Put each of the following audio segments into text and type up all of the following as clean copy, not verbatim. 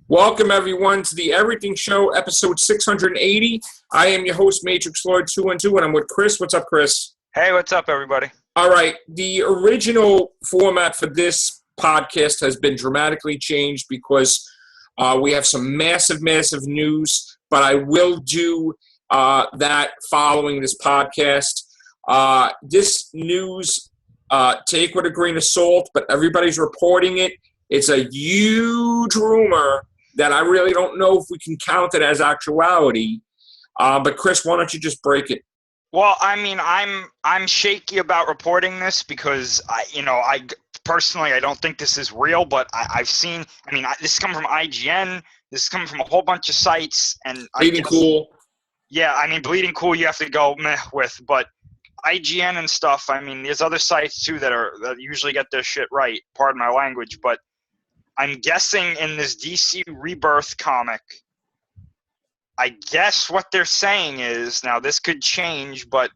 Welcome, everyone, to the Everything Show, episode 680. I am your host, Matrixlord212, and I'm with Chris. What's up, Chris? Hey, what's up, everybody? All right. The original format for this podcast has been dramatically changed because we have some massive news, but I will do that following this podcast. This news, take with a grain of salt, but everybody's reporting it. It's a huge rumor that I really don't know if we can count it as actuality. But Chris, why don't you just break it? Well, I mean, I'm shaky about reporting this because I personally I don't think this is real, but I've seen. I mean, this is coming from IGN. This is coming from a whole bunch of sites, and Bleeding Cool. Yeah, I mean, Bleeding Cool. You have to go meh with, but IGN and stuff. I mean, there's other sites too that usually get their shit right. Pardon my language, but I'm guessing in this DC Rebirth comic, I guess what they're saying is, now this could change, but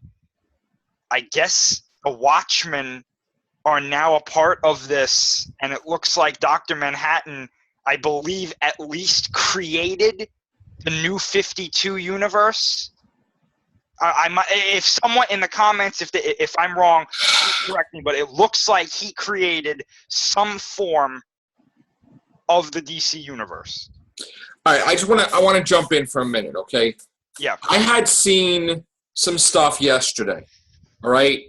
I guess the Watchmen are now a part of this, and it looks like Dr. Manhattan, I believe, at least created the new 52 universe. If someone in the comments, if I'm wrong, correct me, but it looks like he created some form of the DC universe. All right, I want to jump in for a minute, okay? Yeah. I had seen some stuff yesterday, all right?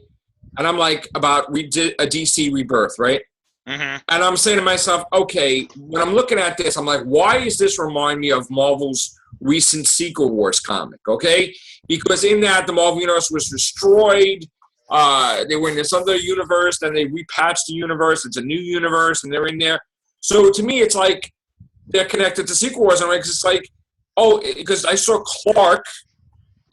And I'm like, about a DC Rebirth, right? Mm-hmm. And I'm saying to myself, okay, when I'm looking at this, I'm like, why does this remind me of Marvel's recent Secret Wars comic, okay? Because in that, the Marvel Universe was destroyed. They were in this other universe, then they repatched the universe. It's a new universe, and they're in there. So to me, it's like they're connected to Secret Wars. And it's like, oh, because I saw Clark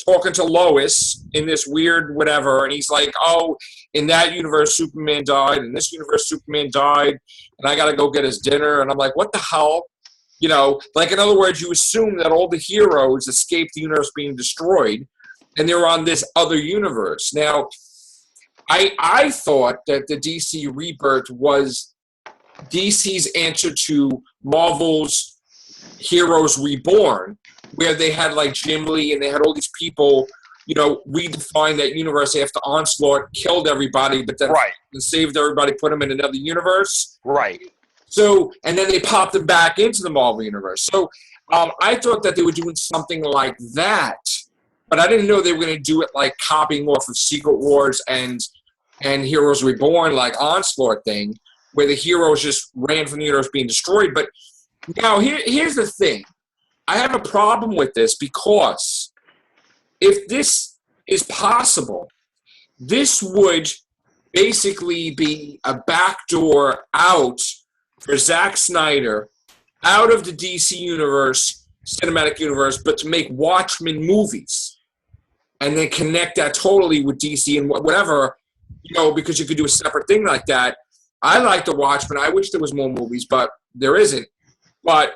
talking to Lois in this weird whatever, and he's like, oh, in that universe, Superman died. In this universe, Superman died, and I got to go get his dinner. And I'm like, what the hell? You know, like, in other words, you assume that all the heroes escaped the universe being destroyed, and they're on this other universe. Now, I thought that the DC Rebirth was DC's answer to Marvel's Heroes Reborn, where they had like Jim Lee and they had all these people, you know, redefine that universe after Onslaught killed everybody, but then saved everybody, put them in another universe. Right. So, and then they popped them back into the Marvel Universe. So I thought that they were doing something like that, but I didn't know they were going to do it like copying off of Secret Wars and Heroes Reborn, like Onslaught thing, where the heroes just ran from the universe being destroyed. But now here's the thing. I have a problem with this because if this is possible, this would basically be a backdoor out for Zack Snyder out of the DC universe, cinematic universe, but to make Watchmen movies and then connect that totally with DC and whatever, you know, because you could do a separate thing like that. I like the Watchmen. I wish there was more movies, but there isn't. But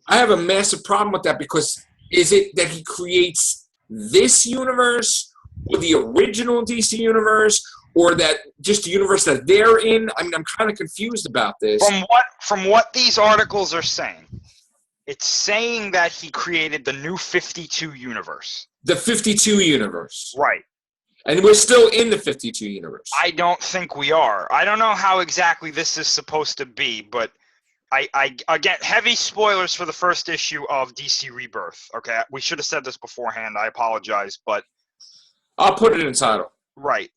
I have a massive problem with that because is it that he creates this universe or the original DC universe or that just the universe that they're in? I mean, I'm kind of confused about this. From what these articles are saying, it's saying that he created the new 52 universe. The 52 universe. Right. And we're still in the 52 universe. I don't think we are. I don't know how exactly this is supposed to be, but I again, heavy spoilers for the first issue of DC Rebirth. Okay, we should have said this beforehand. I apologize, but I'll put it in the title. Right.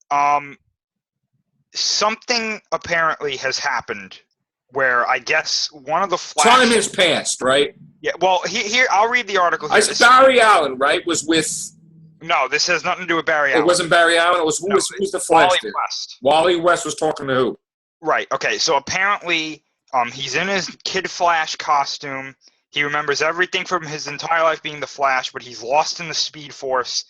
Something apparently has happened where I guess one of the Flash... Time has passed, right? Yeah, well, here I'll read the article here. Barry Allen, right, was with... No, this has nothing to do with Barry Allen. It wasn't Barry Allen. It was who's the Flash? Wally West. Wally West was talking to who? Right. Okay. So apparently, he's in his Kid Flash costume. He remembers everything from his entire life being the Flash, but he's lost in the Speed Force.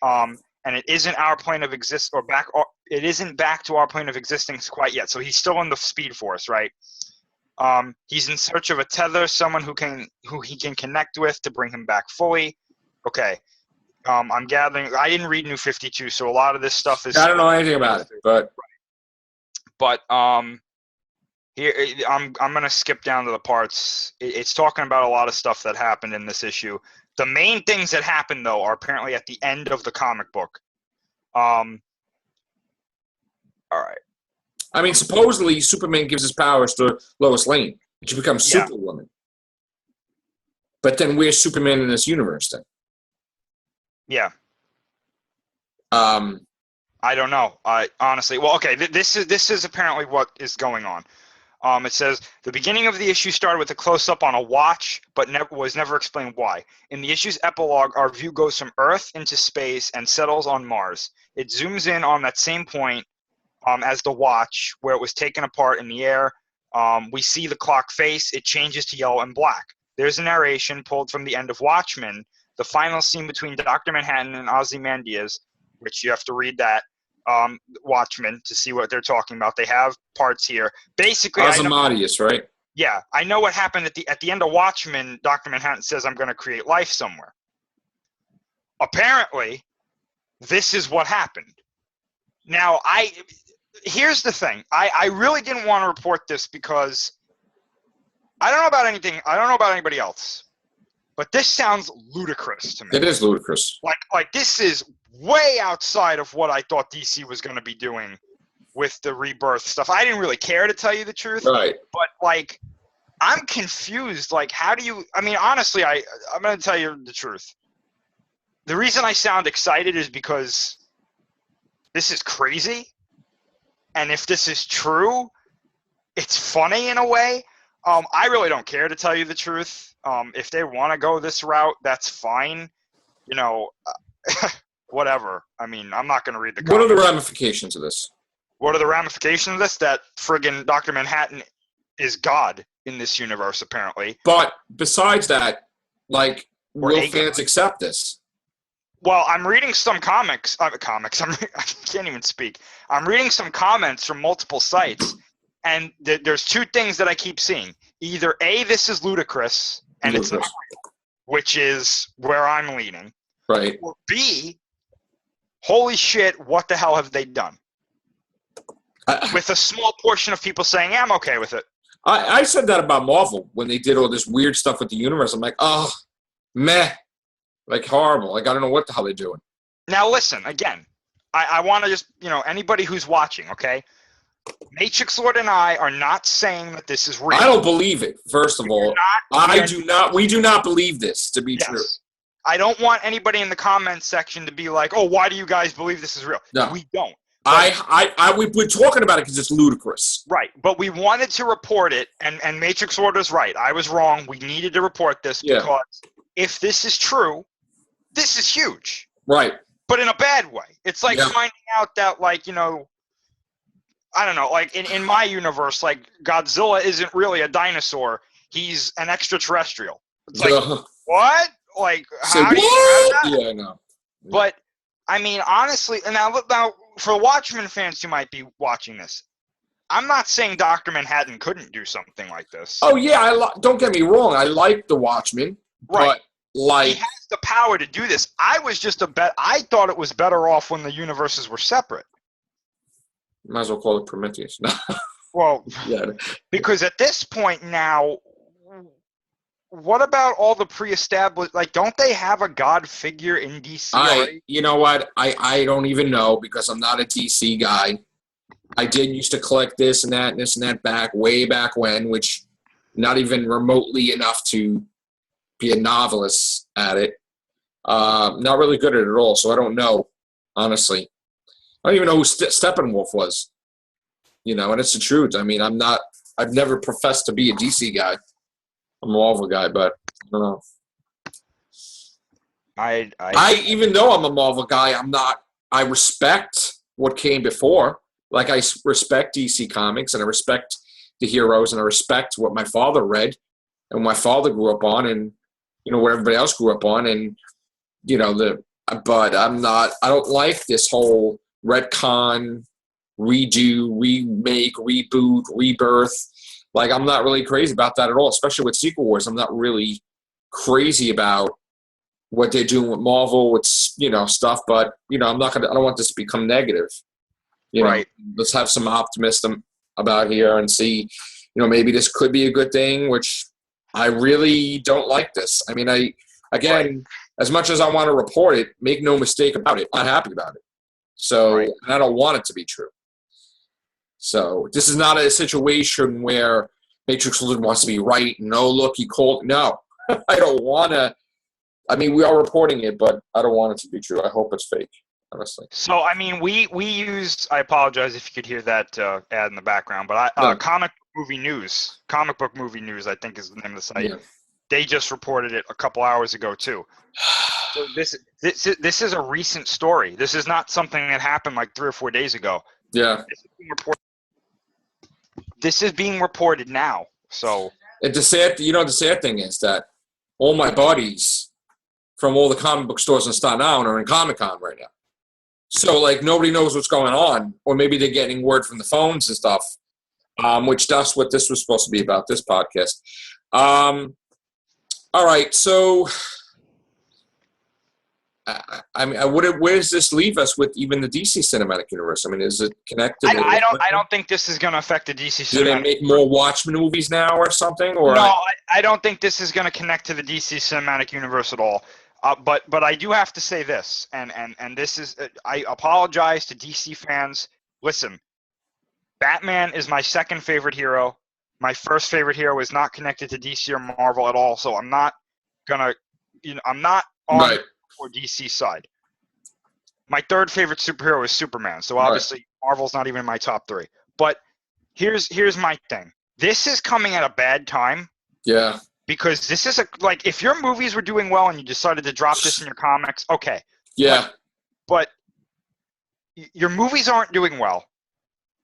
And it isn't our plane of it isn't back to our plane of existence quite yet. So he's still in the Speed Force, right? He's in search of a tether, someone who he can connect with to bring him back fully. Okay. I'm gathering. I didn't read New 52, so a lot of this stuff is. I don't know anything about it, but Here, I'm gonna skip down to the parts. It's talking about a lot of stuff that happened in this issue. The main things that happened, though, are apparently at the end of the comic book. All right. I mean, supposedly Superman gives his powers to Lois Lane. She becomes Yeah. Superwoman. But then where's Superman in this universe then? Yeah. I don't know. Honestly, well, okay. This is apparently what is going on. It says the beginning of the issue started with a close-up on a watch, but was never explained why. In the issue's epilogue, our view goes from Earth into space and settles on Mars. It zooms in on that same point as the watch, where it was taken apart in the air. We see the clock face. It changes to yellow and black. There's a narration pulled from the end of Watchmen, the final scene between Dr. Manhattan and Ozymandias, which you have to read that. Watchmen to see what they're talking about. They have parts here. Basically, Ozymandias, right? Yeah, I know what happened at the end of Watchmen. Dr. Manhattan says, "I'm going to create life somewhere." Apparently, this is what happened. Now, here's the thing. I really didn't want to report this because I don't know about anything. I don't know about anybody else, but this sounds ludicrous to me. It is ludicrous. Like this is way outside of what I thought DC was going to be doing with the Rebirth stuff. I didn't really care, to tell you the truth. Right. But, like, I'm confused. Like, how do you – I mean, honestly, I'm going to tell you the truth. The reason I sound excited is because this is crazy. And if this is true, it's funny in a way. I really don't care, to tell you the truth. If they want to go this route, that's fine. You know whatever. I mean, I'm not going to read the comments. What are the ramifications of this? What are the ramifications of this? That friggin' Dr. Manhattan is God in this universe, apparently. But besides that, like, will fans accept this? Well, I'm reading some comics. I can't even speak. I'm reading some comments from multiple sites, and there's two things that I keep seeing. Either A, this is ludicrous, and it's not real, which is where I'm leaning. Right. Or B, holy shit, what the hell have they done? With a small portion of people saying, yeah, I'm okay with it. I said that about Marvel when they did all this weird stuff with the universe. I'm like, oh, meh. Like, horrible. Like, I don't know what the hell they're doing. Now, listen, again, I want to just, anybody who's watching, okay? Matrixlord and I are not saying that this is real. I don't believe it, first of all. We do not believe this to be true. I don't want anybody in the comments section to be like, oh, why do you guys believe this is real? No. We don't. We're talking about it because it's ludicrous. Right, but we wanted to report it, and Matrixlord is right. I was wrong. We needed to report this because if this is true, this is huge. Right. But in a bad way. It's like finding out that, like, I don't know, like in my universe, like Godzilla isn't really a dinosaur. He's an extraterrestrial. It's like, what? Like, how do you know that? Yeah, I know. But, I mean, honestly, and now for Watchmen fans who might be watching this, I'm not saying Dr. Manhattan couldn't do something like this. Oh, yeah, don't get me wrong. I like the Watchmen. Right. But, like, he has the power to do this. I thought it was better off when the universes were separate. Might as well call it Prometheus. Well, because at this point now, what about all the pre-established, like, don't they have a God figure in DC already? You know what? I don't even know because I'm not a DC guy. I did used to collect this and that way back when, which not even remotely enough to be a novelist at it. Not really good at it at all, so I don't know, honestly. I don't even know who Steppenwolf was. And it's the truth. I mean, I've never professed to be a DC guy. I'm a Marvel guy, but I don't know. I even though I'm a Marvel guy, I'm not. I respect what came before. Like, I respect DC Comics, and I respect the heroes, and I respect what my father read, and my father grew up on, and what everybody else grew up on, and But I'm not. I don't like this whole retcon, redo, remake, reboot, rebirth. Like, I'm not really crazy about that at all, especially with Secret Wars. I'm not really crazy about what they're doing with Marvel, with, stuff, but, I don't want this to become negative. Right. Let's have some optimism about here and see, maybe this could be a good thing, which I really don't like this. I mean, as much as I want to report it, make no mistake about it, I'm not happy about it. So, and I don't want it to be true. So this is not a situation where Matrixlord wants to be right. No, look, he called. No, I don't want to. I mean, we are reporting it, but I don't want it to be true. I hope it's fake, honestly. So, I mean, we use, I apologize if you could hear that ad in the background, but Comic Book Movie News, I think is the name of the site. Yeah. They just reported it a couple hours ago, too. So this is a recent story. This is not something that happened like 3 or 4 days ago. Yeah. This is being reported now. So the sad thing is that all my buddies from all the comic book stores in Staten Island are in Comic-Con right now. So, like, nobody knows what's going on, or maybe they're getting word from the phones and stuff, which that's what this was supposed to be about, this podcast. All right, so I mean, where does this leave us with even the DC Cinematic Universe? I mean, is it connected? I don't think this is going to affect the DC Cinematic. Do they make more Watchmen movies now or something? Or no, I don't think this is going to connect to the DC Cinematic Universe at all. But I do have to say this, and this is I apologize to DC fans. Listen, Batman is my second favorite hero. My first favorite hero is not connected to DC or Marvel at all, so I'm not gonna, I'm not on or DC side. My third favorite superhero is Superman, so obviously Marvel's not even in my top 3. But here's my thing. This is coming at a bad time. Yeah. Because this is like if your movies were doing well and you decided to drop this in your comics, okay. Yeah. But your movies aren't doing well.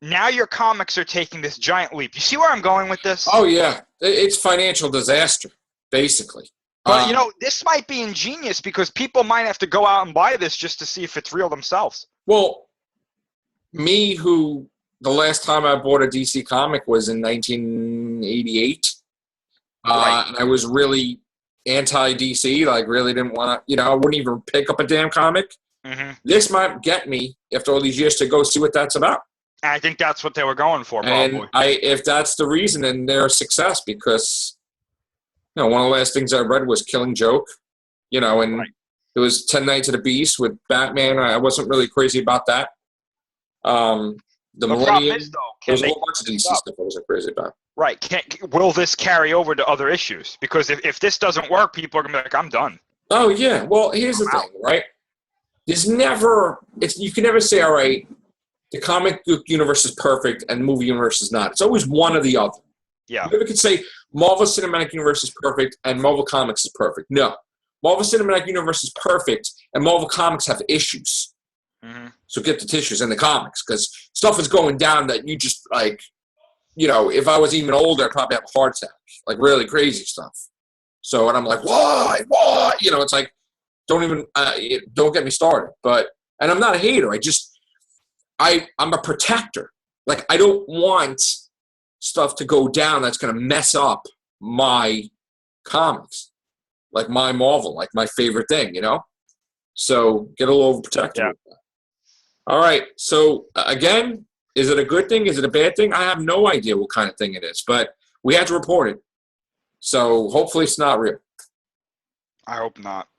Now your comics are taking this giant leap. You see where I'm going with this? Oh yeah, it's financial disaster, basically. But this might be ingenious because people might have to go out and buy this just to see if it's real themselves. Well, the last time I bought a DC comic was in 1988. And I was really anti-DC, like really didn't want to, I wouldn't even pick up a damn comic. Mm-hmm. This might get me, after all these years, to go see what that's about. I think that's what they were going for, probably. And if that's the reason, then they're a success because, one of the last things I read was Killing Joke, and it was 10 Nights of the Beast with Batman. I wasn't really crazy about that. The Millennium, there's a whole bunch of DC stuff I wasn't crazy about. Right. Will this carry over to other issues? Because if this doesn't work, people are going to be like, I'm done. Oh, yeah. Well, here's the thing, right? You can never say, all right, the comic book universe is perfect and the movie universe is not. It's always one or the other. Yeah. You never could say Marvel Cinematic Universe is perfect and Marvel Comics is perfect. No. Marvel Cinematic Universe is perfect and Marvel Comics have issues. Mm-hmm. So get the tissues in the comics because stuff is going down that you just like, if I was even older, I'd probably have a heart attack, like really crazy stuff. So, and I'm like, why? It's like, don't get me started. And I'm not a hater. I'm a protector. Like, I don't want stuff to go down that's going to mess up my comics, like my Marvel, like my favorite thing, So get a little overprotective. Yeah. All right. So again, is it a good thing? Is it a bad thing? I have no idea what kind of thing it is, but we had to report it. So hopefully it's not real. I hope not,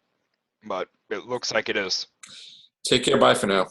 but it looks like it is. Take care. Bye for now.